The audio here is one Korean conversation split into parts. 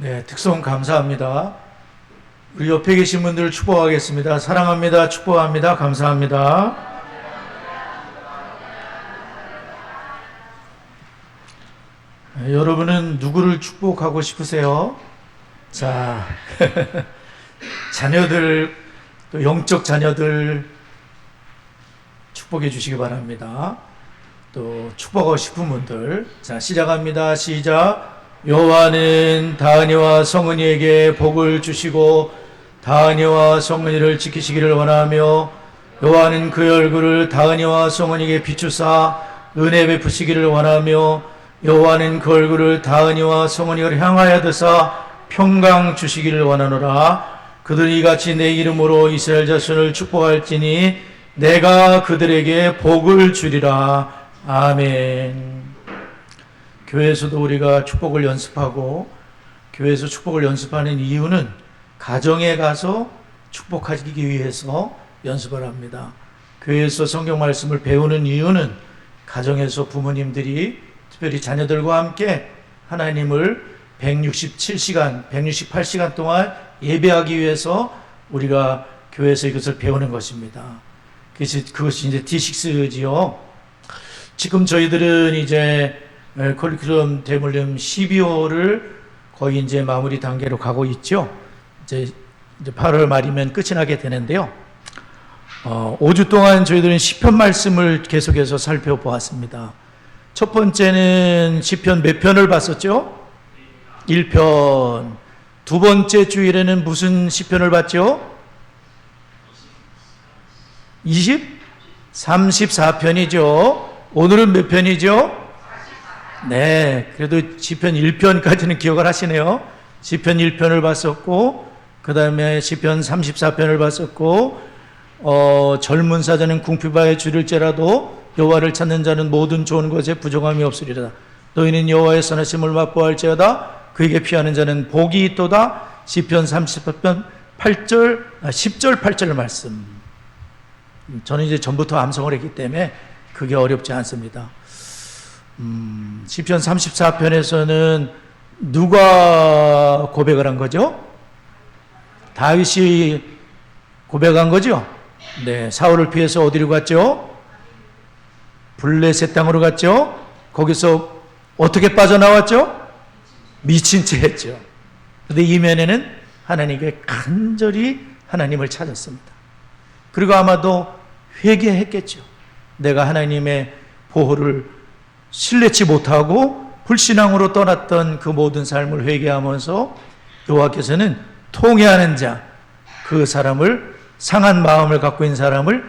네, 특송 감사합니다. 우리 옆에 계신 분들 축복하겠습니다. 사랑합니다. 축복합니다. 감사합니다. 네, 여러분은 누구를 축복하고 싶으세요? 자, 자녀들, 또 영적 자녀들 축복해 주시기 바랍니다. 또 축복하고 싶은 분들, 자, 시작합니다. 시작. 여호와는 다은이와 성은이에게 복을 주시고 다은이와 성은이를 지키시기를 원하며 여호와는 그의 얼굴을 다은이와 성은이에게 비추사 은혜 베푸시기를 원하며 여호와는 그 얼굴을 다은이와 성은이를 향하여 드사 평강 주시기를 원하노라. 그들이 이같이 내 이름으로 이스라엘 자손을 축복할지니 내가 그들에게 복을 주리라. 아멘. 교회에서도 우리가 축복을 연습하고 교회에서 축복을 연습하는 이유는 가정에 가서 축복하기 위해서 연습을 합니다. 교회에서 성경 말씀을 배우는 이유는 가정에서 부모님들이 특별히 자녀들과 함께 하나님을 167시간, 168시간 동안 예배하기 위해서 우리가 교회에서 이것을 배우는 것입니다. 그것이 이제 D6지요. 지금 저희들은 이제 커리큘럼 대물림 12호를 거의 이제 마무리 단계로 가고 있죠. 이제 8월 말이면 끝이 나게 되는데요. 5주 동안 저희들은 시편 말씀을 계속해서 살펴보았습니다. 첫 번째는 시편 몇 편을 봤었죠? 1편. 두 번째 주일에는 무슨 시편을 봤죠? 34편이죠. 오늘은 몇 편이죠? 네, 그래도 시편 1편까지는 기억을 하시네요. 시편 1편을 봤었고, 그 다음에 시편 34편을 봤었고, 젊은 사자는 궁핍하여 줄일지라도 여호와를 찾는 자는 모든 좋은 것에 부족함이 없으리라. 너희는 여호와의 선하심을 맛보할지어다. 그에게 피하는 자는 복이 있도다. 시편 34편 10절 8절 말씀. 저는 이제 전부터 암송을 했기 때문에 그게 어렵지 않습니다. 시편 34편에서는 누가 고백을 한 거죠? 다윗이 고백한 거죠? 네, 사울을 피해서 어디로 갔죠? 블레셋 땅으로 갔죠? 거기서 어떻게 빠져나왔죠? 미친 채 했죠. 그런데 이면에는 하나님께 간절히 하나님을 찾았습니다. 그리고 아마도 회개했겠죠. 내가 하나님의 보호를 신뢰치 못하고 불신앙으로 떠났던 그 모든 삶을 회개하면서 여호와께서는 통회하는 자, 그 사람을, 상한 마음을 갖고 있는 사람을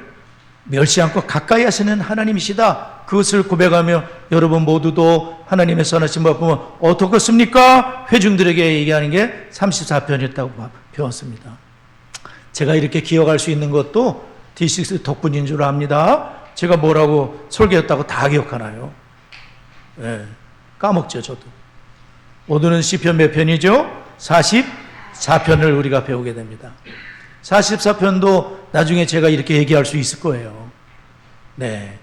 멸시 않고 가까이 하시는 하나님이시다. 그것을 고백하며 여러분 모두도 하나님의 선하심을 보면 어떻겠습니까? 회중들에게 얘기하는 게 34편이었다고 배웠습니다. 제가 이렇게 기억할 수 있는 것도 D6 덕분인 줄 압니다. 제가 뭐라고 설교했다고 다 기억하나요? 네, 까먹죠, 저도. 오늘은 시편 몇 편이죠? 44편을 우리가 배우게 됩니다. 44편도 나중에 제가 이렇게 얘기할 수 있을 거예요. 네.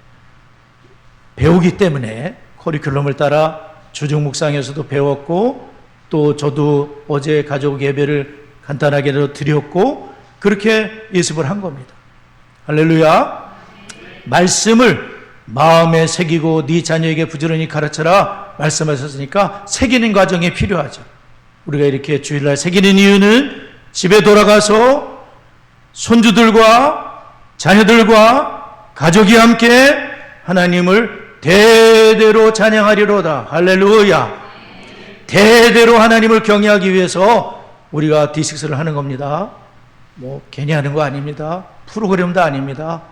배우기 때문에 커리큘럼을 따라 주중 묵상에서도 배웠고, 또 저도 어제 가족 예배를 간단하게도 드렸고, 그렇게 예습을 한 겁니다. 할렐루야. 말씀을 마음에 새기고 네 자녀에게 부지런히 가르쳐라 말씀하셨으니까 새기는 과정이 필요하죠. 우리가 이렇게 주일날 새기는 이유는 집에 돌아가서 손주들과 자녀들과 가족이 함께 하나님을 대대로 찬양하리로다. 할렐루야. 대대로 하나님을 경외하기 위해서 우리가 D6를 하는 겁니다. 뭐 괜히 하는 거 아닙니다. 프로그램도 아닙니다.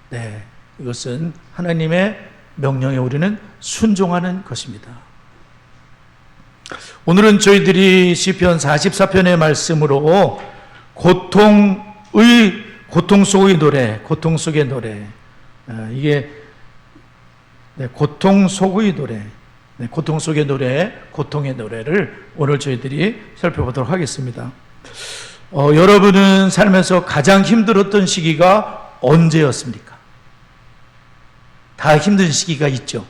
네, 이것은 하나님의 명령에 우리는 순종하는 것입니다. 오늘은 저희들이 시편 44편의 말씀으로 고통 속의 노래, 고통 속의 노래, 이게 고통 속의 노래, 고통 속의 노래, 고통의 노래를 오늘 저희들이 살펴보도록 하겠습니다. 여러분은 살면서 가장 힘들었던 시기가 언제였습니까? 다 힘든 시기가 있죠.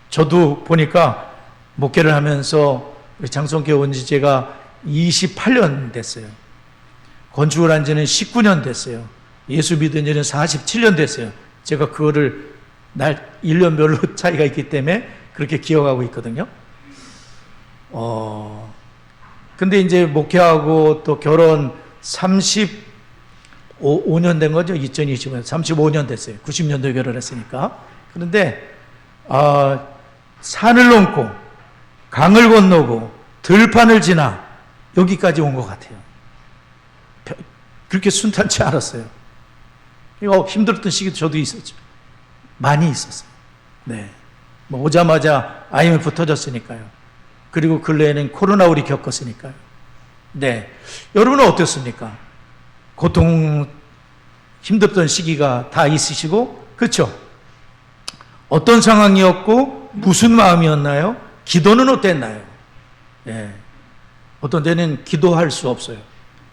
저도 보니까 목회를 하면서 우리 장성교 원지제가 28년 됐어요. 건축을 한 지는 19년 됐어요. 예수 믿은 지는 47년 됐어요. 제가 그거를 1년별로 차이가 있기 때문에 그렇게 기억하고 있거든요. 근데 이제 목회하고 또 결혼 35년 된 거죠. 2025년. 35년 됐어요. 90년도에 결혼했으니까. 그런데, 산을 넘고, 강을 건너고, 들판을 지나, 여기까지 온 것 같아요. 그렇게 순탄치 않았어요. 힘들었던 시기도 저도 있었죠. 많이 있었어요. 네. 뭐 오자마자 IMF 터졌으니까요. 그리고 근래에는 코로나 우리 겪었으니까요. 네. 여러분은 어땠습니까? 고통, 힘들었던 시기가 다 있으시고, 그렇죠? 어떤 상황이었고, 무슨 마음이었나요? 기도는 어땠나요? 네. 어떤 때는 기도할 수 없어요.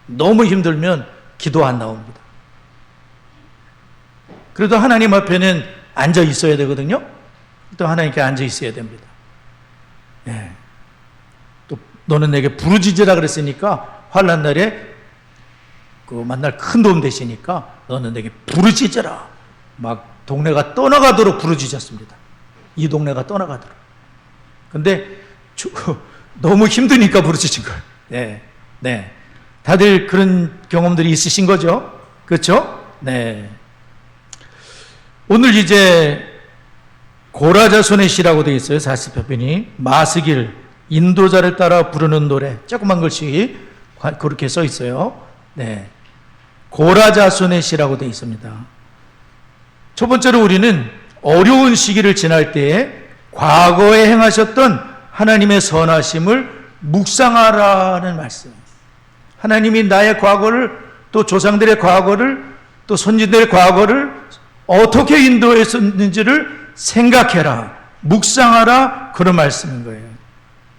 너무 힘들면 기도 안 나옵니다. 그래도 하나님 앞에는 앉아 있어야 되거든요. 또 하나님께 앉아 있어야 됩니다. 네. 또 너는 내게 부르짖으라 그랬으니까 환난 날에 그 만날 큰 도움 되시니까 너는 내게 부르짖으라. 막 동네가 떠나가도록 부르짖었습니다. 이 동네가 떠나가도록. 근데 너무 힘드니까 부르짖은 거예요. 네, 네. 다들 그런 경험들이 있으신 거죠? 그렇죠? 네. 오늘 이제 고라자손의 시라고 되어 있어요. 40편이 마스길 인도자를 따라 부르는 노래. 조그만 글씨 그렇게 써 있어요. 네. 고라자손의 시라고 되어 있습니다. 첫 번째로 우리는 어려운 시기를 지날 때에 과거에 행하셨던 하나님의 선하심을 묵상하라는 말씀. 하나님이 나의 과거를, 또 조상들의 과거를, 또 선진들의 과거를 어떻게 인도했었는지를 생각해라, 묵상하라, 그런 말씀인 거예요.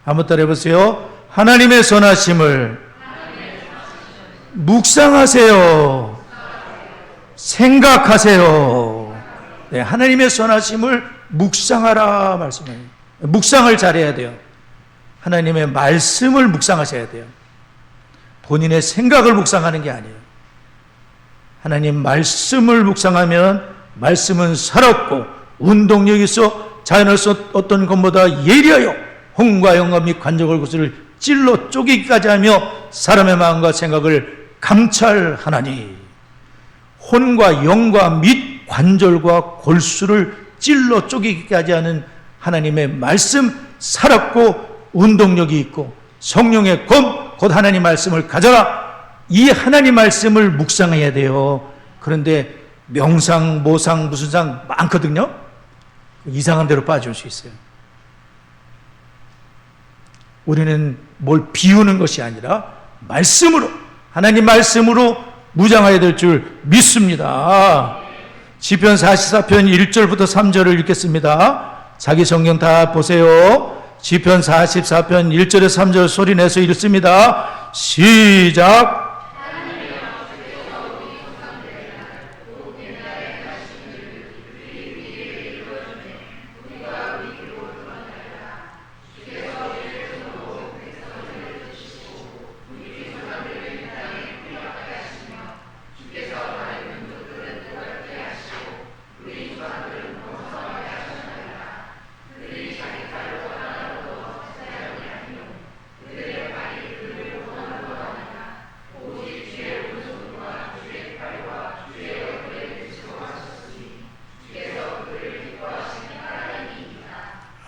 한번 따라해 보세요. 하나님의 선하심을 묵상하세요. 생각하세요. 네, 하나님의 선하심을 묵상하라 말씀이에요. 묵상을 잘해야 돼요. 하나님의 말씀을 묵상하셔야 돼요. 본인의 생각을 묵상하는 게 아니에요. 하나님 말씀을 묵상하면 말씀은 살았고 운동력이 있어 자연에서 어떤 것보다 예리하여 혼과 영과 및 관절과 구슬을 찔러 쪼개기까지 하며 사람의 마음과 생각을 감찰하나니, 혼과 영과 및 관절과 골수를 찔러 쪼개기까지 하는 하나님의 말씀, 살았고 운동력이 있고 성령의 검, 곧 하나님 말씀을 가져라. 이 하나님 말씀을 묵상해야 돼요. 그런데 명상, 모상, 무슨 상 많거든요. 이상한 데로 빠질 수 있어요. 우리는 뭘 비우는 것이 아니라 말씀으로, 하나님 말씀으로 무장해야 될 줄 믿습니다. 시편 44편 1절부터 3절을 읽겠습니다. 자기 성경 다 보세요. 시편 44편 1절에서 3절 소리 내서 읽습니다. 시작.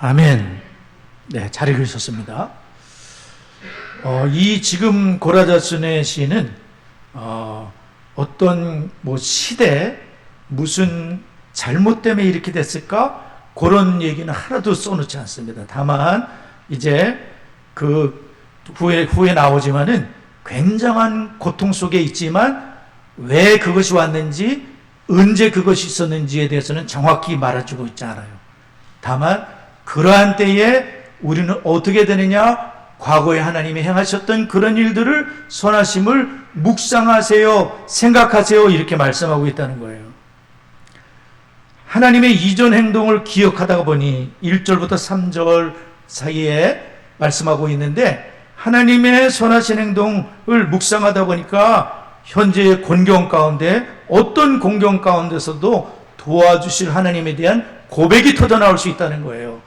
아멘. 네, 잘 읽으셨습니다. 이 지금 고라자손의 시는 어떤 시대, 무슨 잘못 때문에 이렇게 됐을까? 그런 얘기는 하나도 써놓지 않습니다. 다만 이제 그 후에 나오지만은 굉장한 고통 속에 있지만 왜 그것이 왔는지, 언제 그것이 있었는지에 대해서는 정확히 말해주고 있지 않아요. 다만 그러한 때에 우리는 어떻게 되느냐? 과거에 하나님이 행하셨던 그런 일들을, 선하심을 묵상하세요, 생각하세요, 이렇게 말씀하고 있다는 거예요. 하나님의 이전 행동을 기억하다가 보니 1절부터 3절 사이에 말씀하고 있는데, 하나님의 선하신 행동을 묵상하다 보니까 현재의 곤경 가운데 어떤 공경 가운데서도 도와주실 하나님에 대한 고백이 터져나올 수 있다는 거예요.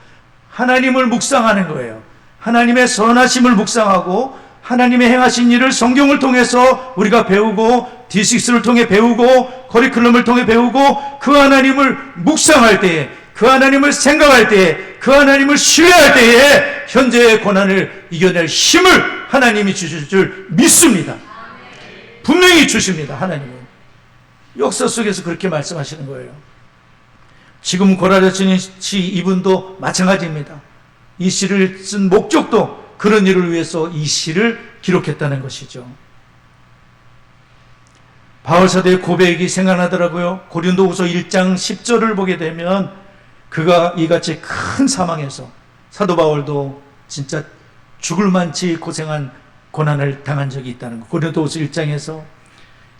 하나님을 묵상하는 거예요. 하나님의 선하심을 묵상하고 하나님의 행하신 일을 성경을 통해서 우리가 배우고 D6를 통해 배우고 커리큘럼을 통해 배우고 그 하나님을 묵상할 때에, 그 하나님을 생각할 때에, 그 하나님을 신뢰할 때에 현재의 고난을 이겨낼 힘을 하나님이 주실 줄 믿습니다. 분명히 주십니다. 하나님은 역사 속에서 그렇게 말씀하시는 거예요. 지금 고라르신 시 이분도 마찬가지입니다. 이 시를 쓴 목적도 그런 일을 위해서 이 시를 기록했다는 것이죠. 바울 사도의 고백이 생각나더라고요. 고린도후서 1장 10절을 보게 되면 그가 이같이 큰 사망에서, 사도 바울도 진짜 죽을 만치 고생한 고난을 당한 적이 있다는 것. 고린도후서 1장에서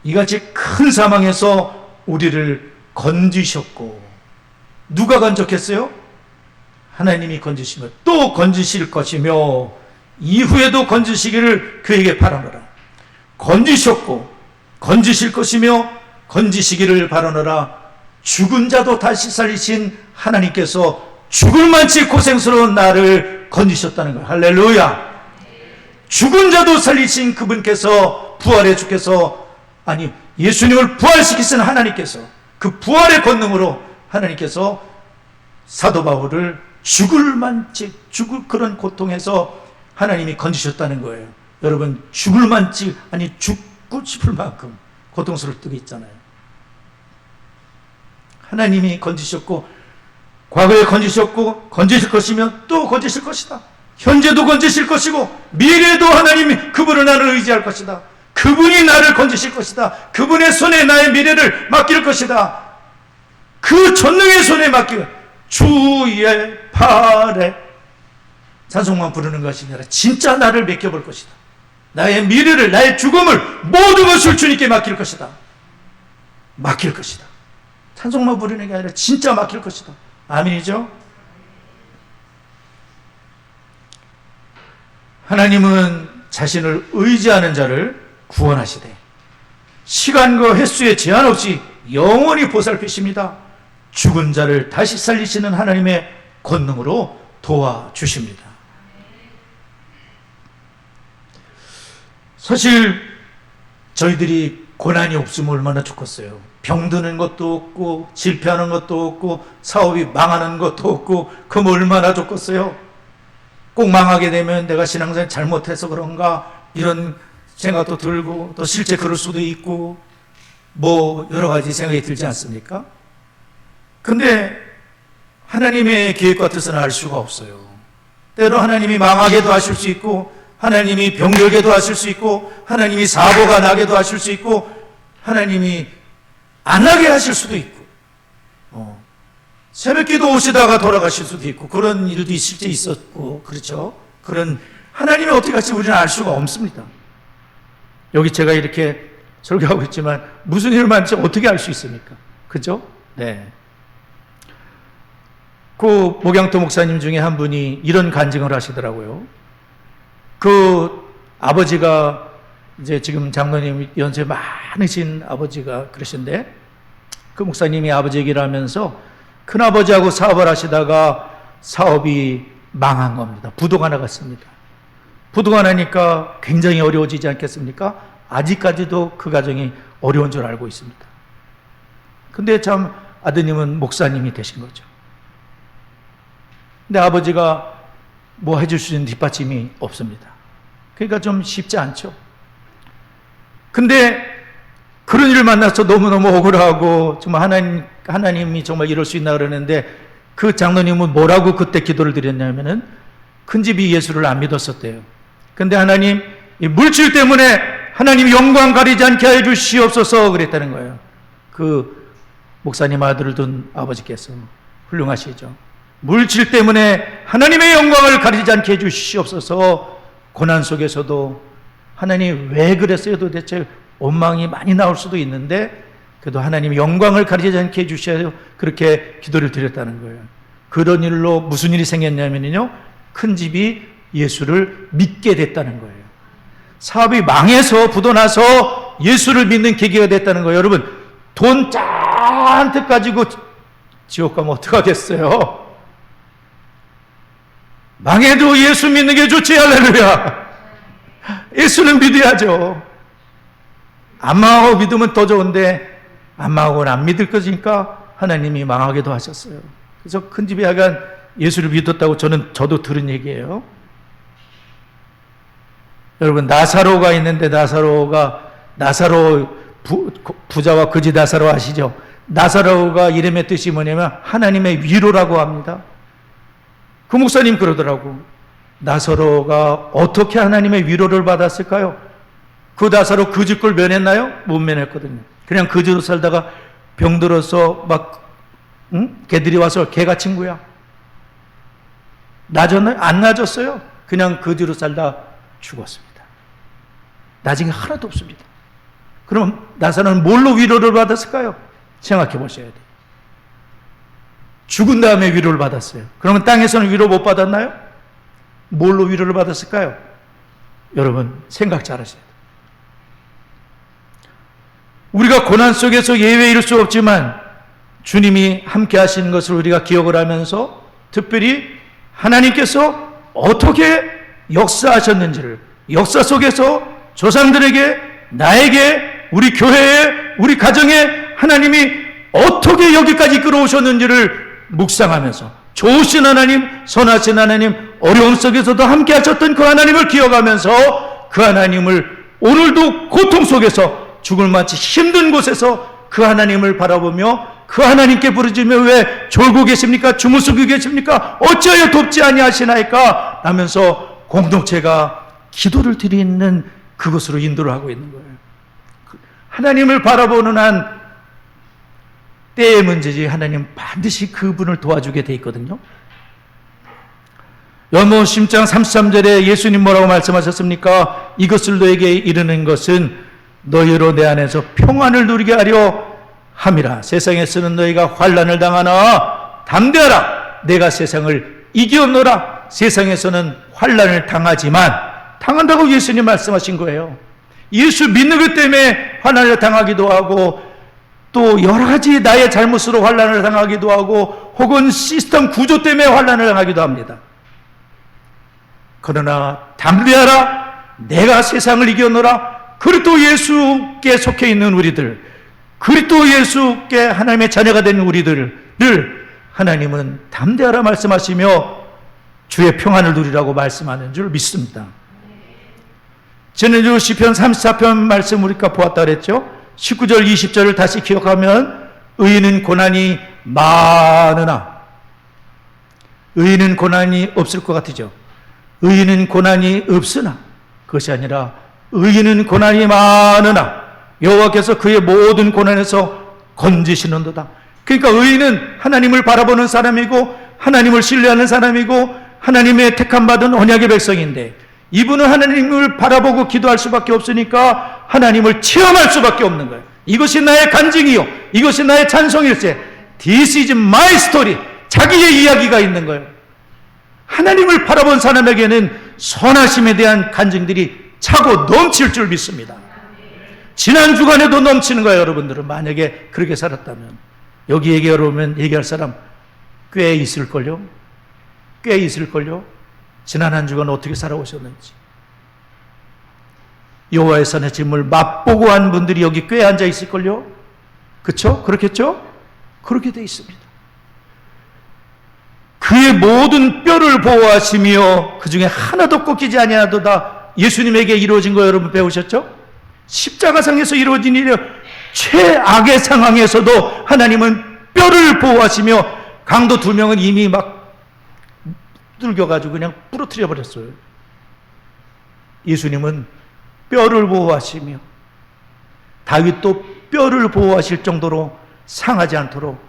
이같이 큰 사망에서 우리를 건지셨고, 누가 건졌겠어요? 하나님이 건지시며 또 건지실 것이며 이후에도 건지시기를 그에게 바라노라. 건지셨고 건지실 것이며 건지시기를 바라노라. 죽은 자도 다시 살리신 하나님께서 죽을 만치 고생스러운 나를 건지셨다는 거예요. 할렐루야. 죽은 자도 살리신 그분께서, 부활의 주께서, 아니 예수님을 부활시키신 하나님께서, 그 부활의 권능으로 하나님께서 사도 바울을 죽을 만치, 죽을 그런 고통에서 하나님이 건지셨다는 거예요. 여러분, 죽을 만치, 아니 죽고 싶을 만큼 고통스러울 때가 있잖아요. 하나님이 건지셨고, 과거에 건지셨고 건지실 것이며 또 건지실 것이다. 현재도 건지실 것이고 미래에도 하나님이 그분을 나를 의지할 것이다. 그분이 나를 건지실 것이다. 그분의 손에 나의 미래를 맡길 것이다. 그 전능의 손에 맡기고 주의 팔에 찬송만 부르는 것이 아니라 진짜 나를 맡겨볼 것이다. 나의 미래를, 나의 죽음을, 모든 것을 주님께 맡길 것이다. 맡길 것이다. 찬송만 부르는 게 아니라 진짜 맡길 것이다. 아멘이죠? 하나님은 자신을 의지하는 자를 구원하시되 시간과 횟수에 제한 없이 영원히 보살피십니다. 죽은 자를 다시 살리시는 하나님의 권능으로 도와주십니다. 사실 저희들이 고난이 없으면 얼마나 좋겠어요. 병드는 것도 없고 실패하는 것도 없고 사업이 망하는 것도 없고 그럼 얼마나 좋겠어요. 꼭 망하게 되면 내가 신앙생활 잘못해서 그런가 이런 생각도 들고 또 실제 그럴 수도 있고 뭐 여러 가지 생각이 들지 않습니까? 근데 하나님의 계획과 뜻은 알 수가 없어요. 때로 하나님이 망하게도 하실 수 있고 하나님이 병들게도 하실 수 있고 하나님이 사고가 나게도 하실 수 있고 하나님이 안 하게 하실 수도 있고 새벽기도 오시다가 돌아가실 수도 있고 그런 일도 실제 있었고 그렇죠. 그런 하나님이 어떻게 할지 우리는 알 수가 없습니다. 여기 제가 이렇게 설교하고 있지만 무슨 일을 만지 어떻게 알 수 있습니까? 그죠? 네. 그 목양토 목사님 중에 한 분이 이런 간증을 하시더라고요. 그 아버지가 이제 지금 장로님 연세 많으신 아버지가 그러신데 그 목사님이 아버지 얘기를 하면서 큰아버지하고 사업을 하시다가 사업이 망한 겁니다. 부도가 나갔습니다. 부도가 나니까 굉장히 어려워지지 않겠습니까? 아직까지도 그 가정이 어려운 줄 알고 있습니다. 근데 참 아드님은 목사님이 되신 거죠. 근데 아버지가 뭐 해줄 수 있는 뒷받침이 없습니다. 그러니까 좀 쉽지 않죠. 근데 그런 일을 만나서 너무너무 억울하고 정말 하나님이 정말 이럴 수 있나 그러는데 그 장로님은 뭐라고 그때 기도를 드렸냐면은 큰 집이 예수를 안 믿었었대요. 근데 하나님 이 물질 때문에 하나님 영광 가리지 않게 해 주시옵소서 그랬다는 거예요. 그 목사님 아들을 둔 아버지께서 훌륭하시죠. 물질 때문에 하나님의 영광을 가리지 않게 해 주시옵소서. 고난 속에서도 하나님 왜 그랬어요? 도대체 원망이 많이 나올 수도 있는데 그래도 하나님의 영광을 가리지 않게 해 주셔야 그렇게 기도를 드렸다는 거예요. 그런 일로 무슨 일이 생겼냐면요, 큰 집이 예수를 믿게 됐다는 거예요. 사업이 망해서 부도나서 예수를 믿는 계기가 됐다는 거예요. 여러분, 돈 잔뜩 가지고 지옥 가면 어떡하겠어요? 망해도 예수 믿는 게 좋지. 할렐루야. 예수는 믿어야죠. 안 망하고 믿으면 더 좋은데 안 망하고는 안 믿을 것이니까 하나님이 망하게도 하셨어요. 그래서 큰 집에 하간 예수를 믿었다고 저도 들은 얘기예요. 여러분, 나사로가 있는데 나사로 부자와 거지 나사로 아시죠? 나사로가 이름의 뜻이 뭐냐면 하나님의 위로라고 합니다. 그 목사님 그러더라고. 나사로가 어떻게 하나님의 위로를 받았을까요? 그 나사로 거지꼴 면했나요? 못 면했거든요. 그냥 거지로 살다가 병들어서 개들이 와서 개가 친구야. 나졌나요? 안 나졌어요. 그냥 거지로 살다 죽었습니다. 나중에 하나도 없습니다. 그럼 나사로는 뭘로 위로를 받았을까요? 생각해 보셔야 돼요. 죽은 다음에 위로를 받았어요. 그러면 땅에서는 위로 못 받았나요? 뭘로 위로를 받았을까요? 여러분, 생각 잘하셔야 돼요. 우리가 고난 속에서 예외일 수 없지만 주님이 함께 하시는 것을 우리가 기억을 하면서 특별히 하나님께서 어떻게 역사하셨는지를, 역사 속에서 조상들에게, 나에게, 우리 교회에, 우리 가정에 하나님이 어떻게 여기까지 끌어오셨는지를 묵상하면서 좋으신 하나님, 선하신 하나님, 어려움 속에서도 함께 하셨던 그 하나님을 기억하면서 그 하나님을 오늘도 고통 속에서 죽을 마치 힘든 곳에서 그 하나님을 바라보며 그 하나님께 부르짖으며 왜 졸고 계십니까? 주무시고 계십니까? 어찌하여 돕지 아니하시나이까? 라면서 공동체가 기도를 드리는 그것으로 인도를 하고 있는 거예요. 하나님을 바라보는 한 때의 문제지 하나님 반드시 그분을 도와주게 돼 있거든요. 요한복음 10장 33절에 예수님 뭐라고 말씀하셨습니까? 이것을 너에게 이르는 것은 너희로 내 안에서 평안을 누리게 하려 함이라. 세상에서는 너희가 환난을 당하나 담대하라. 내가 세상을 이기었노라. 세상에서는 환난을 당하지만, 당한다고 예수님 말씀하신 거예요. 예수 믿는 것 때문에 환난을 당하기도 하고 또 여러 가지 나의 잘못으로 환난을 당하기도 하고 혹은 시스템 구조 때문에 환난을 당하기도 합니다. 그러나 담대하라. 내가 세상을 이겨노라. 그리스도 예수께 속해 있는 우리들, 그리스도 예수께 하나님의 자녀가 된 우리들을 하나님은 담대하라 말씀하시며 주의 평안을 누리라고 말씀하는 줄 믿습니다. 지난주 시편 34편 말씀 우리가 보았다 그랬죠. 19절 20절을 다시 기억하면 의인은 고난이 많으나, 의인은 고난이 없을 것 같으죠. 의인은 고난이 없으나, 그것이 아니라 의인은 고난이 많으나 여호와께서 그의 모든 고난에서 건지시는도다. 그러니까 의인은 하나님을 바라보는 사람이고 하나님을 신뢰하는 사람이고 하나님의 택함 받은 언약의 백성인데, 이분은 하나님을 바라보고 기도할 수밖에 없으니까 하나님을 체험할 수밖에 없는 거예요. 이것이 나의 간증이요, 이것이 나의 찬송일세. This is my story. 자기의 이야기가 있는 거예요. 하나님을 바라본 사람에게는 선하심에 대한 간증들이 차고 넘칠 줄 믿습니다. 지난 주간에도 넘치는 거예요. 여러분들은 만약에 그렇게 살았다면 여기 얘기할 사람 꽤 있을걸요. 꽤 있을걸요. 지난 한 주간 어떻게 살아오셨는지, 여호와의 산의 짐을 맛보고 한 분들이 여기 꽤 앉아 있을걸요. 그렇죠? 그렇겠죠? 그렇게 돼 있습니다. 그의 모든 뼈를 보호하시며 그 중에 하나도 꺾이지 아니하도다. 예수님에게 이루어진 거 여러분 배우셨죠? 십자가상에서 이루어진 일이요, 최악의 상황에서도 하나님은 뼈를 보호하시며 강도 2명은 이미 막 뚫겨가지고 그냥 부러뜨려 버렸어요. 예수님은 뼈를 보호하시며 다윗도 뼈를 보호하실 정도로 상하지 않도록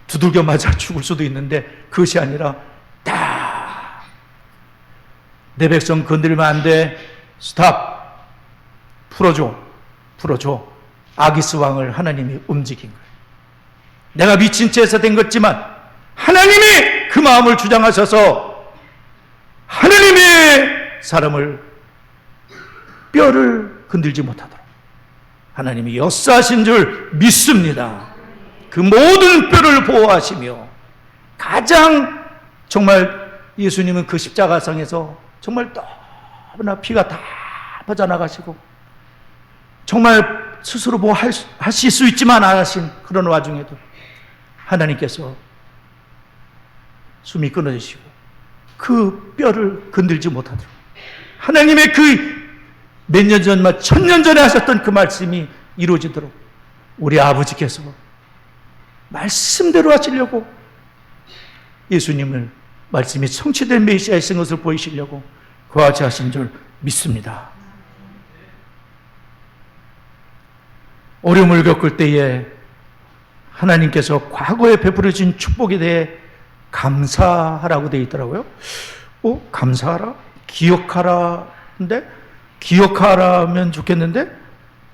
두들겨 맞아 죽을 수도 있는데 그것이 아니라 딱 내 백성 건드리면 안 돼. 스탑. 풀어줘. 아기스 왕을 하나님이 움직인 거예요. 내가 미친 채에서 된 것지만 하나님이 그 마음을 주장하셔서 하나님의 사람을 뼈를 건들지 못하도록 하나님이 역사하신 줄 믿습니다. 그 모든 뼈를 보호하시며 가장 정말 예수님은 그 십자가상에서 정말 너무나 피가 다 퍼져나가시고 정말 스스로 뭐 하실 수 있지만 안 하신 그런 와중에도 하나님께서 숨이 끊어지시고 그 뼈를 건들지 못하도록 하나님의 그 몇 년 전만 1000년 전에 하셨던 그 말씀이 이루어지도록 우리 아버지께서 말씀대로 하시려고 예수님을 말씀이 성취된 메시아이신 것을 보이시려고 그와 같이 하신 줄 믿습니다. 어려움을 겪을 때에 하나님께서 과거에 베풀어 주신 축복에 대해 감사하라고 되어 있더라고요. 감사하라? 기억하라? 근데 기억하라면 좋겠는데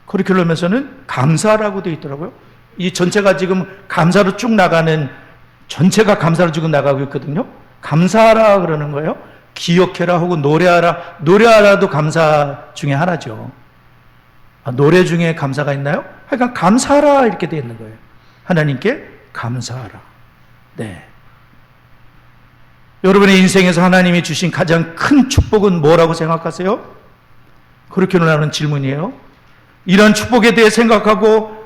커리큘럼에서는 감사라고 되어 있더라고요. 이 전체가 지금 감사로 쭉 나가는 전체가 감사로 지금 나가고 있거든요. 감사하라 그러는 거예요. 기억해라 혹은 노래하라. 노래하라도 감사 중에 하나죠. 노래 중에 감사가 있나요? 하여간 감사하라 이렇게 되어 있는 거예요. 하나님께 감사하라. 네. 여러분의 인생에서 하나님이 주신 가장 큰 축복은 뭐라고 생각하세요? 그렇게 하는 질문이에요. 이런 축복에 대해 생각하고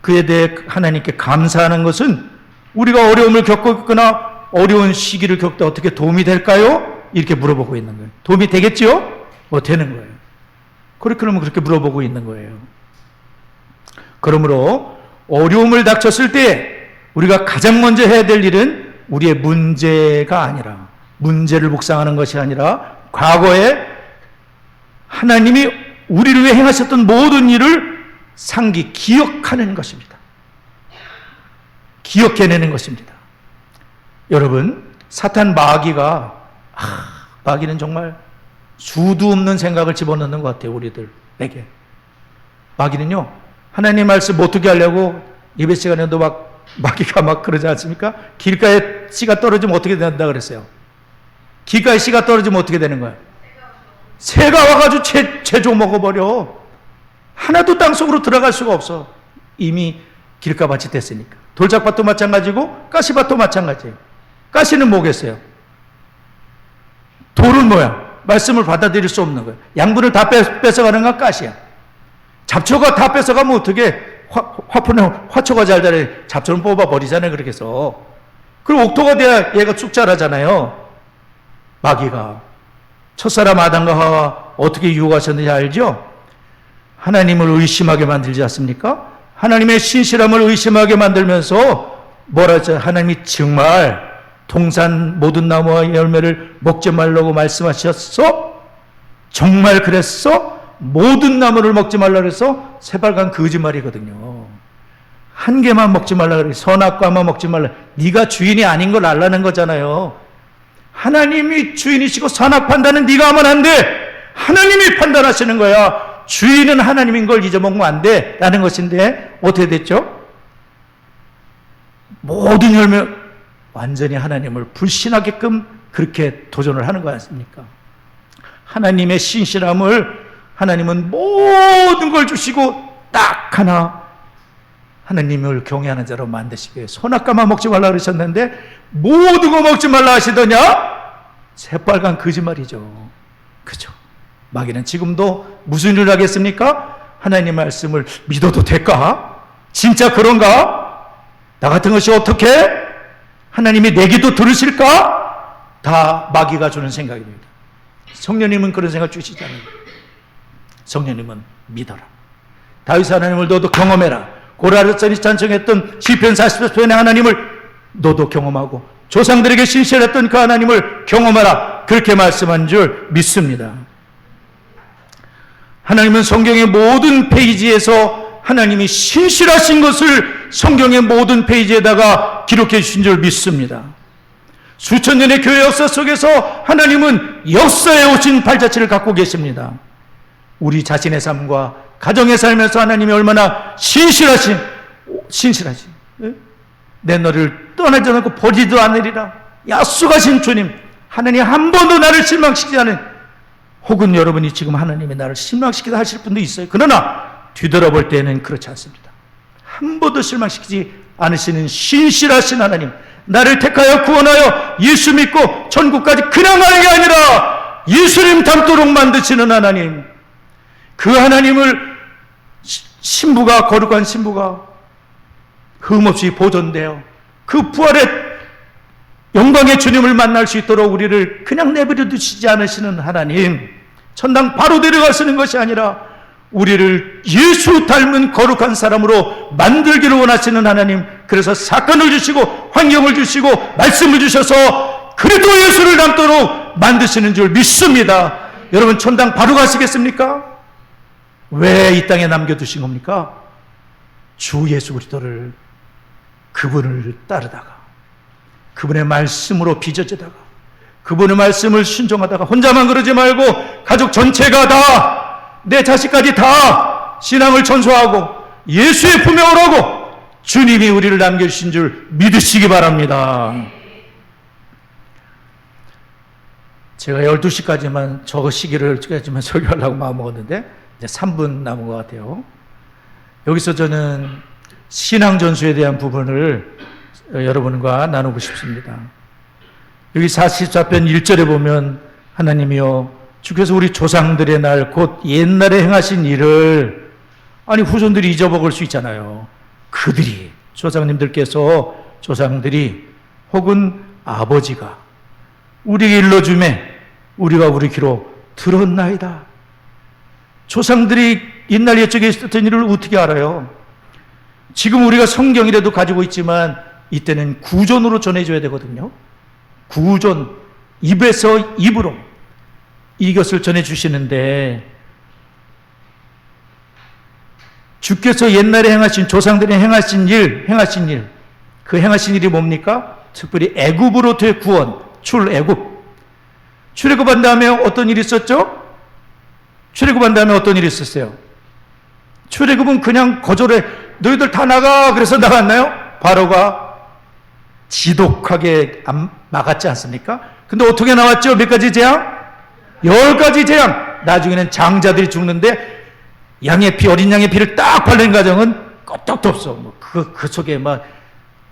그에 대해 하나님께 감사하는 것은 우리가 어려움을 겪고 있거나 어려운 시기를 겪다 어떻게 도움이 될까요? 이렇게 물어보고 있는 거예요. 도움이 되겠죠? 되는 거예요. 그렇게 물어보고 있는 거예요. 그러므로 어려움을 닥쳤을 때 우리가 가장 먼저 해야 될 일은 우리의 문제가 아니라 문제를 묵상하는 것이 아니라 과거에 하나님이 우리를 위해 행하셨던 모든 일을 상기 기억하는 것입니다. 기억해내는 것입니다. 여러분, 사탄 마귀가 마귀는 정말 수도 없는 생각을 집어넣는 것 같아요. 우리들에게. 마귀는요, 하나님 말씀 못 듣게 하려고 예배 시간에도 마귀가 막 그러지 않습니까? 길가에 씨가 떨어지면 어떻게 된다 그랬어요? 길가에 씨가 떨어지면 어떻게 되는 거예요? 새가 와가지고 채조 먹어버려. 하나도 땅속으로 들어갈 수가 없어. 이미 길가밭이 됐으니까. 돌짝밭도 마찬가지고 가시밭도 마찬가지예요. 가시는 뭐겠어요? 돌은 뭐야? 말씀을 받아들일 수 없는 거예요. 양분을 다 뺏어가는 건 가시야. 잡초가 다 뺏어가면 어떻게 화초가 잘 자라요. 잡초는 뽑아버리잖아요. 그렇게 해서. 그리고 옥토가 돼야 얘가 쑥 자라잖아요. 마귀가. 첫사람 아담과 하와 어떻게 유혹하셨는지 알죠? 하나님을 의심하게 만들지 않습니까? 하나님의 신실함을 의심하게 만들면서 뭐라 하죠? 하나님이 정말 동산 모든 나무와 열매를 먹지 말라고 말씀하셨어? 정말 그랬어? 모든 나무를 먹지 말라 그래서 새빨간 거짓말이거든요. 한 개만 먹지 말라 그래. 선악과만 먹지 말라. 네가 주인이 아닌 걸 알라는 거잖아요. 하나님이 주인이시고 선악 판단은 네가 하면 안 돼. 하나님이 판단하시는 거야. 주인은 하나님인 걸 잊어먹으면 안 돼. 라는 것인데 어떻게 됐죠? 모든 열매 완전히 하나님을 불신하게끔 그렇게 도전을 하는 거 아닙니까? 하나님의 신실함을 하나님은 모든 걸 주시고 딱 하나 하나님을 경외하는 자로 만드시게 선악과만 먹지 말라 그러셨는데 모든 거 먹지 말라 하시더냐? 새빨간 거짓말이죠. 그죠? 마귀는 지금도 무슨 일을 하겠습니까? 하나님 말씀을 믿어도 될까? 진짜 그런가? 나 같은 것이 어떻게? 하나님이 내 기도 들으실까? 다 마귀가 주는 생각입니다. 성령님은 그런 생각 주시잖아요. 성령님은 믿어라. 다윗 하나님을 너도 경험해라. 고라르선이 찬송했던 시편 40편의 하나님을 너도 경험하고 조상들에게 신실했던 그 하나님을 경험하라. 그렇게 말씀한 줄 믿습니다. 하나님은 성경의 모든 페이지에서 하나님이 신실하신 것을 성경의 모든 페이지에다가 기록해 주신 줄 믿습니다. 수천 년의 교회 역사 속에서 하나님은 역사에 오신 발자취를 갖고 계십니다. 우리 자신의 삶과 가정의 삶에서 하나님이 얼마나 신실하신 내 너를 떠나지 않고 버리지도 않으리라 약속하신 주님, 하나님 한 번도 나를 실망시키지 않은, 혹은 여러분이 지금 하나님이 나를 실망시키다 하실 분도 있어요. 그러나 뒤돌아볼 때는 그렇지 않습니다. 한 번도 실망시키지 않으시는 신실하신 하나님, 나를 택하여 구원하여 예수 믿고 천국까지 그냥 가는 게 아니라 예수님 닮도록 만드시는 하나님, 그 하나님을 신부가, 거룩한 신부가 흠없이 보존되어 그 부활의 영광의 주님을 만날 수 있도록 우리를 그냥 내버려 두시지 않으시는 하나님, 천당 바로 데려가시는 것이 아니라 우리를 예수 닮은 거룩한 사람으로 만들기를 원하시는 하나님, 그래서 사건을 주시고 환경을 주시고 말씀을 주셔서 그리스도 예수를 닮도록 만드시는 줄 믿습니다. 여러분, 천당 바로 가시겠습니까? 왜 이 땅에 남겨두신 겁니까? 주 예수 그리스도를, 그분을 따르다가, 그분의 말씀으로 빚어지다가, 그분의 말씀을 순종하다가, 혼자만 그러지 말고 가족 전체가 다, 내 자식까지 다 신앙을 전수하고 예수의 품에 오라고 주님이 우리를 남겨주신 줄 믿으시기 바랍니다. 제가 12시까지만 저 시기를 까지만 설교하려고 마음먹었는데 이제 3분 남은 것 같아요. 여기서 저는 신앙 전수에 대한 부분을 여러분과 나누고 싶습니다. 여기 44편 1절에 보면 하나님이여 주께서 우리 조상들의 날 곧 옛날에 행하신 일을, 아니 후손들이 잊어먹을 수 있잖아요. 그들이, 조상님들께서, 조상들이 혹은 아버지가 우리에게 일러주매 우리가 우리 귀로 들었나이다. 조상들이 옛날 옛적에 있었던 일을 어떻게 알아요? 지금 우리가 성경이라도 가지고 있지만 이때는 구전으로 전해줘야 되거든요. 구전, 입에서 입으로 이것을 전해주시는데, 주께서 옛날에 행하신, 조상들이 행하신 일, 그 행하신 일이 뭡니까? 특별히 애굽으로부터의 구원, 출애굽. 출애굽한 다음에 어떤 일이 있었죠? 출애굽한 다음에 어떤 일이 있었어요? 출애굽은 그냥 거절해. 너희들 다 나가. 그래서 나갔나요? 바로가 지독하게 막았지 않습니까? 근데 어떻게 나왔죠? 몇 가지 재앙? 10가지 재앙. 나중에는 장자들이 죽는데 양의 피, 어린 양의 피를 딱 바르는 가정은 끄떡도 없어. 그 속에 막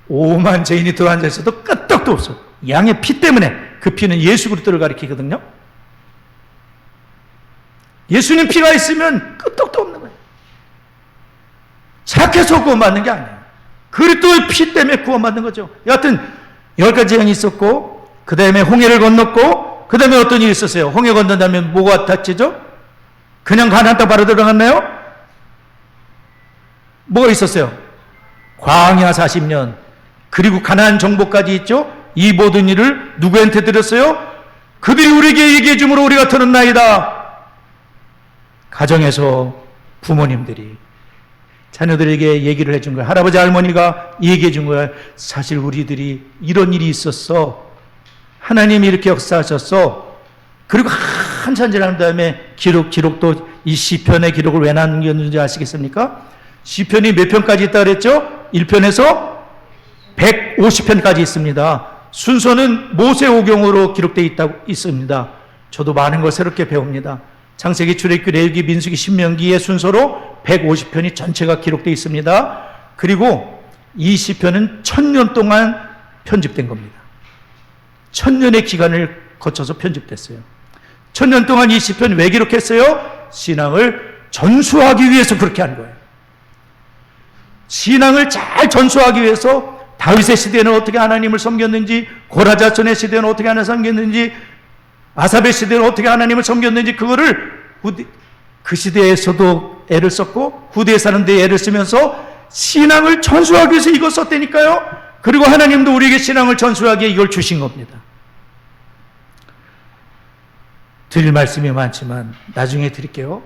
5만 죄인이 들어앉아 있어도 끄떡도 없어. 양의 피 때문에. 그 피는 예수 그리스도를 가리키거든요. 예수님 피가 있으면 끄떡도 없는 거예요. 착해서 구원받는 게 아니에요. 그리스도의 피 때문에 구원받는 거죠. 여하튼 10가지 재앙이 있었고, 그 다음에 홍해를 건넜고, 그 다음에 어떤 일이 있었어요? 홍해 건넌다면 뭐가 닥치죠? 그냥 가나안 땅 바로 들어갔나요? 뭐가 있었어요? 광야 40년, 그리고 가나안 정복까지 있죠? 이 모든 일을 누구한테 드렸어요? 그들이 우리에게 얘기해 주므로 우리가 들었나이다. 가정에서 부모님들이 자녀들에게 얘기를 해준 거예요. 할아버지 할머니가 얘기해 준 거예요. 사실 우리들이 이런 일이 있었어. 하나님이 이렇게 역사하셨어. 그리고 한참 지난 다음에 기록도 이 시편의 기록을 왜 남겼는지 아시겠습니까? 시편이 몇 편까지 있다 그랬죠? 1편에서 150편까지 있습니다. 순서는 모세오경으로 기록되어 있습니다. 저도 많은 걸 새롭게 배웁니다. 창세기, 출애굽기, 레위기, 민수기, 신명기의 순서로 150편이 전체가 기록되어 있습니다. 그리고 이 시편은 1000년 동안 편집된 겁니다. 1000년의 기간을 거쳐서 편집됐어요. 1000년 동안 이 시편 왜 기록했어요? 신앙을 전수하기 위해서 그렇게 한 거예요. 신앙을 잘 전수하기 위해서 다윗의 시대에는 어떻게 하나님을 섬겼는지, 고라자손의 시대에는 어떻게 하나님을 섬겼는지, 아삽의 시대에는 어떻게 하나님을 섬겼는지, 그거를 그 시대에서도 애를 썼고 후대에 사는데 애를 쓰면서 신앙을 전수하기 위해서 이걸 썼다니까요. 그리고 하나님도 우리에게 신앙을 전수하기에 이걸 주신 겁니다. 드릴 말씀이 많지만 나중에 드릴게요.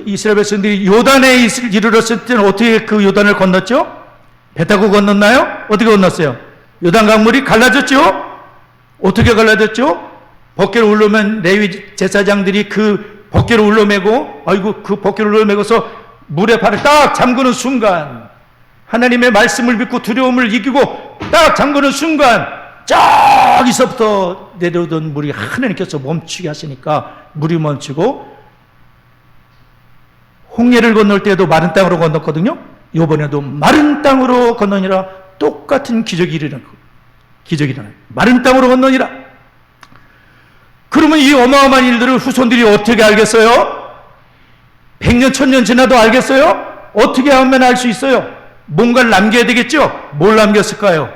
이스라엘 백성들이 요단에 이르렀을 때는 어떻게 그 요단을 건넜죠? 배 타고 건넜나요? 어떻게 건넜어요? 요단 강물이 갈라졌죠? 어떻게 갈라졌죠? 벗개를 울러맨 레위 제사장들이 그 벗개를 울러매고, 아이고 그 벗개를 울러매고서 물에 발을 딱 잠그는 순간, 하나님의 말씀을 믿고 두려움을 이기고 딱 잠그는 순간 저기서부터 내려오던 물이 하나님께서 멈추게 하시니까 물이 멈추고, 홍해를 건널 때도 마른 땅으로 건넜거든요. 이번에도 마른 땅으로 건너니라. 똑같은 기적이 일어나요. 마른 땅으로 건너니라. 그러면 이 어마어마한 일들을 후손들이 어떻게 알겠어요? 100년, 1000년 지나도 알겠어요? 어떻게 하면 알 수 있어요? 뭔가를 남겨야 되겠죠? 뭘 남겼을까요?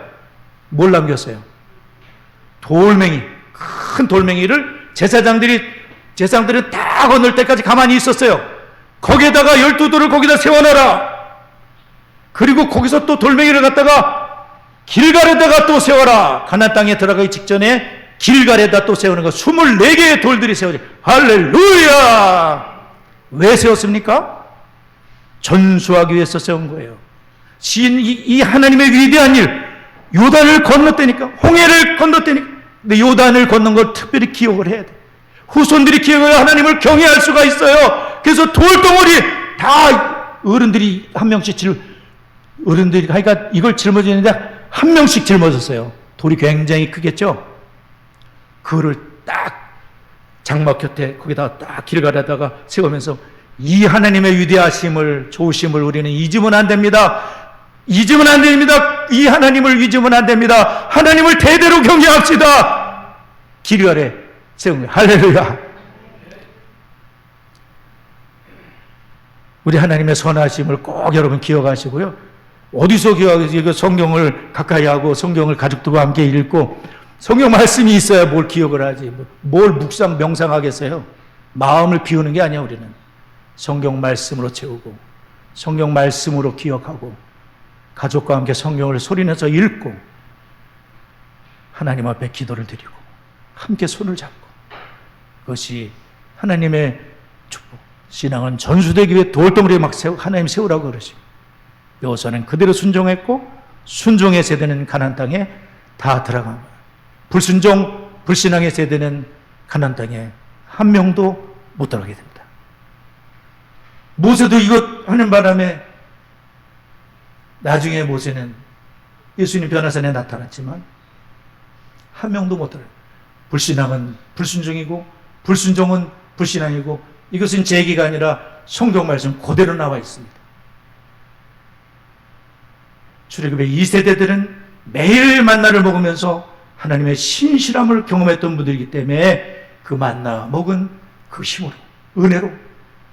뭘 남겼어요? 돌멩이, 큰 돌멩이를 제사장들은 다 건널 때까지 가만히 있었어요. 거기에다가 12돌을 거기다 세워놔라. 그리고 거기서 또 돌멩이를 갖다가 길갈에다가 또 세워라. 가나안 땅에 들어가기 직전에 길갈에다 또 세우는 거 24개의 돌들이 세워져. 할렐루야! 왜 세웠습니까? 전수하기 위해서 세운 거예요. 이 하나님의 위대한 일, 요단을 건넜다니까, 홍해를 건넜다니까. 근데 요단을 건넌 걸 특별히 기억을 해야 돼. 후손들이 기억해야 하나님을 경외할 수가 있어요. 그래서 돌덩어리 다 어른들이 한 명씩 어른들이 하니까 이걸 짊어지는데 한 명씩 짊어졌어요. 돌이 굉장히 크겠죠. 그거를 딱 장막 곁에 거기다 딱 길가에다가 세우면서 이 하나님의 위대하심을, 좋으심을 우리는 잊으면 안 됩니다. 잊으면 안 됩니다. 이 하나님을 잊으면 안 됩니다. 하나님을 대대로 경외합시다. 길가에 세운 거예요. 할렐루야. 우리 하나님의 선하심을 꼭 여러분 기억하시고요. 어디서 기억하세요? 성경을 가까이 하고 성경을 가족들과 함께 읽고 성경 말씀이 있어야 뭘 기억을 하지. 뭘 묵상 명상하겠어요? 마음을 비우는 게 아니야. 우리는 성경 말씀으로 채우고 성경 말씀으로 기억하고 가족과 함께 성경을 소리내서 읽고 하나님 앞에 기도를 드리고 함께 손을 잡고, 그것이 하나님의 축복. 신앙은 전수되기 위해 돌덩어리에 막 하나님 세우라고 그러시고, 여호수아는 그대로 순종했고 순종의 세대는 가나안 땅에 다 들어간 거예요. 불신앙의 세대는 가나안 땅에 한 명도 못 들어가게 됩니다. 모세도 이것 하는 바람에 나중에 모세는 예수님 변화산에 나타났지만 한 명도 못 들어요. 불신앙은 불순종이고 불순종은 불신앙이고, 이것은 제 얘기가 아니라 성경 말씀 그대로 나와 있습니다. 출애굽의 2세대들은 매일 만나를 먹으면서 하나님의 신실함을 경험했던 분들이기 때문에 그 만나 먹은 그 힘으로, 은혜로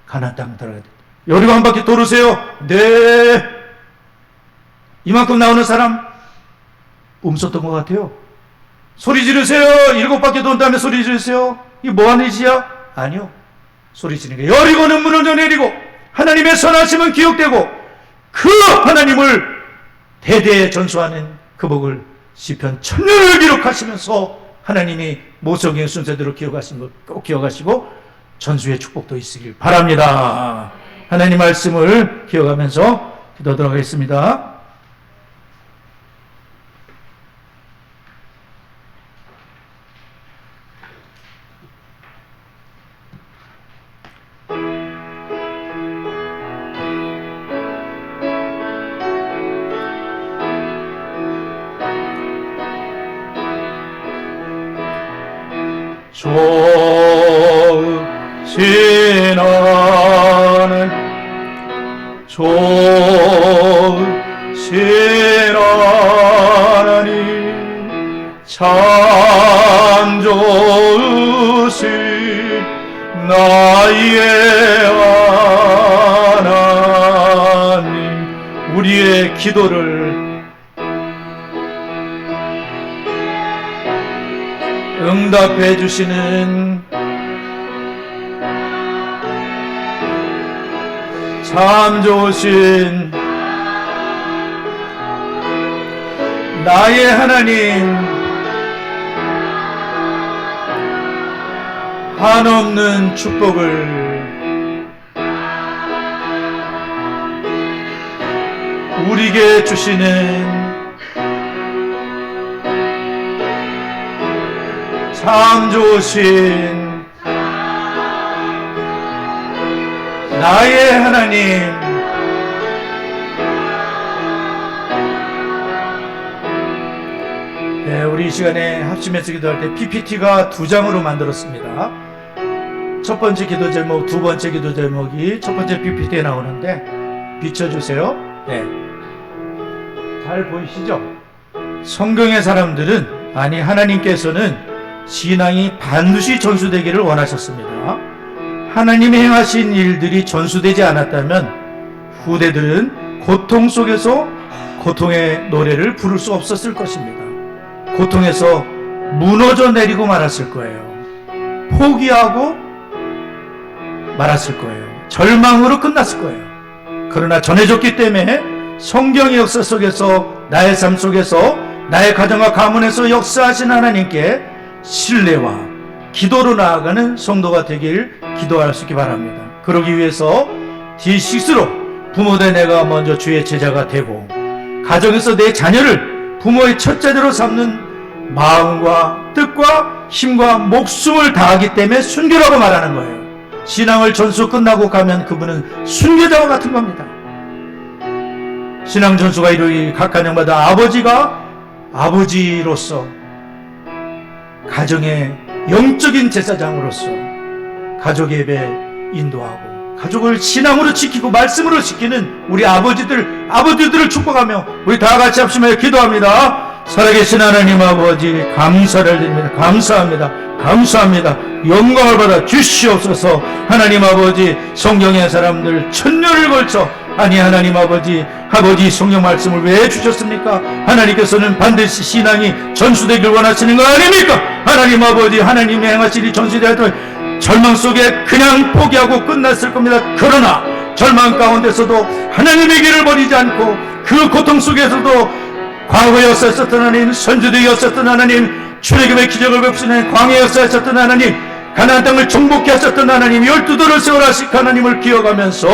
가나안 땅 들어가야 됩니다. 여리고 한 바퀴 돌으세요. 네. 이만큼 나오는 사람 없었던 것 같아요. 소리 지르세요. 7바퀴 돈 다음에 소리 지르세요. 이게 뭐하는 짓이야? 아니요. 소리 지르는 게 여리고는 무너져 내리고 하나님의 선하심은 기억되고 그 하나님을 대대에 전수하는 그 복을 시편 1000년을 기록하시면서 하나님이 모성의 순서대로 기억하신 것 꼭 기억하시고 전수의 축복도 있으길 바랍니다. 하나님 말씀을 기억하면서 기도하도록 하겠습니다. 좋으시나니 참 좋으신 나의 하나님, 우리의 기도를 응답해 주시는 참 좋으신 나의 하나님, 한없는 축복을 우리에게 주시는 참 좋으신 나의 하나님, 네, 우리 시간에 합심해서 기도할 때 PPT가 2장으로 만들었습니다. 첫 번째 기도 제목, 두 번째 기도 제목이 첫 번째 PPT에 나오는데 비춰주세요. 네, 잘 보이시죠? 성경의 사람들은, 아니 하나님께서는 신앙이 반드시 전수되기를 원하셨습니다. 하나님이 행하신 일들이 전수되지 않았다면 후대들은 고통 속에서 고통의 노래를 부를 수 없었을 것입니다. 고통에서 무너져 내리고 말았을 거예요. 포기하고 말았을 거예요. 절망으로 끝났을 거예요. 그러나 전해졌기 때문에 성경의 역사 속에서, 나의 삶 속에서, 나의 가정과 가문에서 역사하신 하나님께 신뢰와 기도로 나아가는 성도가 되길 기도할 수 있기 바랍니다. 그러기 위해서 D6로 부모된 내가 먼저 주의 제자가 되고, 가정에서 내 자녀를 부모의 첫째대로 삼는 마음과 뜻과 힘과 목숨을 다하기 때문에 순교라고 말하는 거예요. 신앙을 전수 끝나고 가면 그분은 순교자와 같은 겁니다. 신앙 전수가 이루어질 각 가정마다 아버지가 아버지로서, 가정의 영적인 제사장으로서 가족 예배 인도하고, 가족을 신앙으로 지키고 말씀으로 지키는 우리 아버지들을 축복하며 우리 다 같이 합심하여 기도합니다. 살아계신 하나님 아버지, 감사를 드립니다. 감사합니다. 감사합니다. 영광을 받아 주시옵소서. 하나님 아버지, 성경의 사람들 천년을 걸쳐, 아니 하나님 아버지 성경 말씀을 왜 주셨습니까? 하나님께서는 반드시 신앙이 전수되길 원하시는 거 아닙니까? 하나님 아버지, 하나님이 행하실 이 전수되었던 절망 속에 그냥 포기하고 끝났을 겁니다. 그러나 절망 가운데서도 하나님의 길을 버리지 않고, 그 고통 속에서도 과거에 역사했었던 하나님, 선지자들이 역사했던 하나님, 출애굽의 기적을 베푸시는 광야에 역사하셨던 하나님, 가나안 땅을 정복케 하셨던 하나님, 12돌을 세워라신 하나님을 기억하면서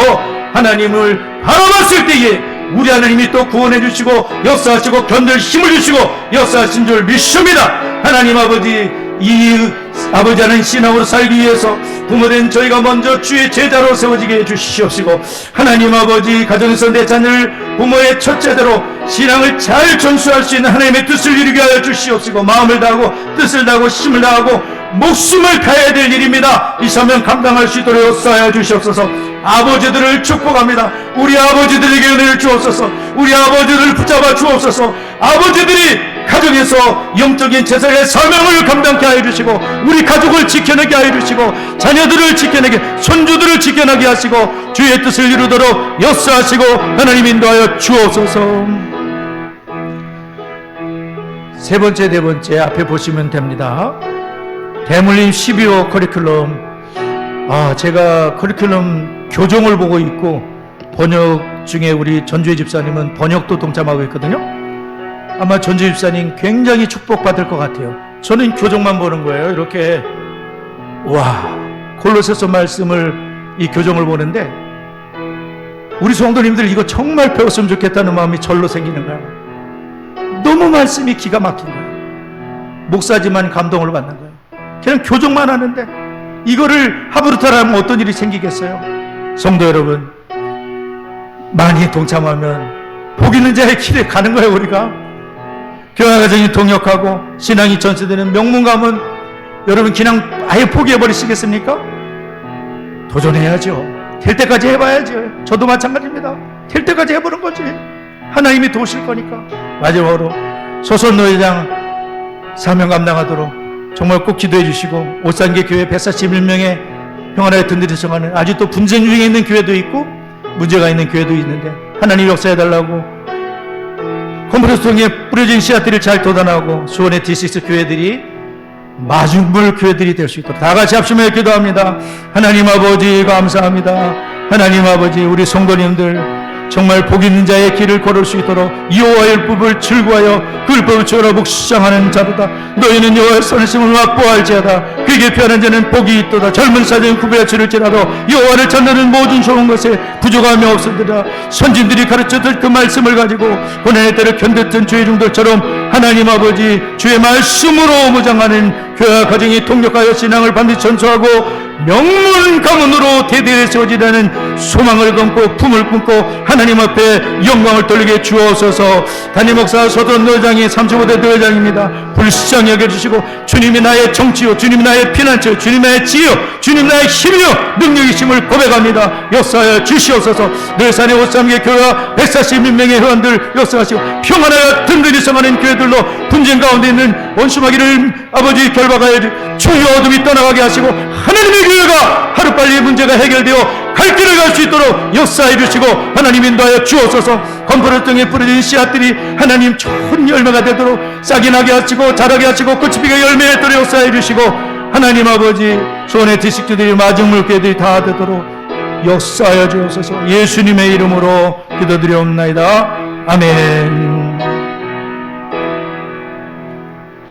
하나님을 바라봤을 때에 우리 하나님이 또 구원해 주시고 역사하시고 견딜 힘을 주시고 역사하신 줄 믿습니다. 하나님 아버지, 이 아버지 하나님 신앙으로 살기 위해서 부모된 저희가 먼저 주의 제자로 세워지게 해주시옵시고, 하나님 아버지 가정에서 내 자녀를 부모의 첫째대로 신앙을 잘 전수할 수 있는 하나님의 뜻을 이루게 하여 주시옵시고, 마음을 다하고 뜻을 다하고 힘을 다하고 목숨을 다해야 될 일입니다. 이 사명 감당할 수 있도록 역사하여 주시옵소서. 아버지들을 축복합니다. 우리 아버지들에게 은혜를 주옵소서. 우리 아버지들을 붙잡아 주옵소서. 아버지들이 가정에서 영적인 제사의 사명을 감당케 하여 주시고, 우리 가족을 지켜내게 하여 주시고, 자녀들을 지켜내게, 손주들을 지켜내게 하시고, 주의 뜻을 이루도록 역사하시고 하나님 인도하여 주옵소서. 세 번째, 네 번째 앞에 보시면 됩니다. 대물림 12호 커리큘럼. 제가 커리큘럼 교정을 보고 있고, 번역 중에 우리 전주혜 집사님은 번역도 동참하고 있거든요. 아마 전주혜 집사님 굉장히 축복받을 것 같아요. 저는 교정만 보는 거예요. 이렇게 골로새서 말씀을, 이 교정을 보는데 우리 성도님들 이거 정말 배웠으면 좋겠다는 마음이 절로 생기는 거예요. 너무 말씀이 기가 막힌 거예요. 목사지만 감동을 받는 거예요. 그냥 교정만 하는데 이거를 하부르타라면 어떤 일이 생기겠어요? 성도 여러분, 많이 동참하면 복 있는 자의 길에 가는 거예요. 우리가 교회 가정이 동역하고 신앙이 전수되는 명문 가문, 여러분 그냥 아예 포기해버리시겠습니까? 도전해야죠. 될 때까지 해봐야죠. 저도 마찬가지입니다. 될 때까지 해보는 거지. 하나님이 도우실 거니까. 마지막으로 소선노회장 사명 감당하도록 정말 꼭 기도해 주시고, 오산계 교회 141명의 평안하여 든든히 정하는, 아직도 분쟁 중에 있는 교회도 있고 문제가 있는 교회도 있는데 하나님 역사해 달라고, 컴프레스 통해 뿌려진 씨앗들을 잘 돋아나고 수원의 D6 교회들이 마중물 교회들이 될 수 있도록 다 같이 합심하여 기도합니다. 하나님 아버지 감사합니다. 하나님 아버지, 우리 성도님들 정말 복 있는 자의 길을 걸을 수 있도록 여호와의 율법을 즐거워하여 그 율법을 지어라 묵상하는 자로다. 너희는 여호와의 선하심을 확보할지어다. 그에게 피하는 자는 복이 있도다. 젊은 사자는 구부려 치를지라도 여호와를 찾는 모든 좋은 것에 부족함이 없으리라. 선진들이 가르쳤던 그 말씀을 가지고 고난의 때를 견뎠던 주의 종들처럼 하나님 아버지 주의 말씀으로 무장하는 교회와 가정이 통역하여 신앙을 반드시 전수하고 명문 가문으로 대대에 세워지라는 소망을 품고 품을 품고 하나님 앞에 영광을 돌리게 주옵소서. 담임 목사 서도원 노회장이 35대 노회장입니다. 불쌍히 여겨주시고 주님이 나의 정치요, 주님이 나의 피난처요, 주님이 나의 지요, 주님이 나의 힘이요 능력이심을 고백합니다. 역사하여 주시옵소서. 늘산의 오삼계 교회와 140명의 회원들 역사하시고 평안하여 든든히 성하는 교회들로 분쟁 가운데 있는 원수마귀를 아버지 결박하여 주의 어둠이 떠나가게 하시고 하나님의 교회가 하루빨리 문제가 해결되어 갈 길을 갈 수 있도록 역사해 주시고 하나님 인도하여 주옵소서. 건포를 통해 뿌려진 씨앗들이 하나님 좋은 열매가 되도록 싹이 나게 하시고 자라게 하시고 꽃이 피게 열매에 도록 역사해 주시고 하나님 아버지 소원의 지식주들이 마중물 교회들이 다 되도록 역사하여 주옵소서. 예수님의 이름으로 기도드리옵나이다. 아멘.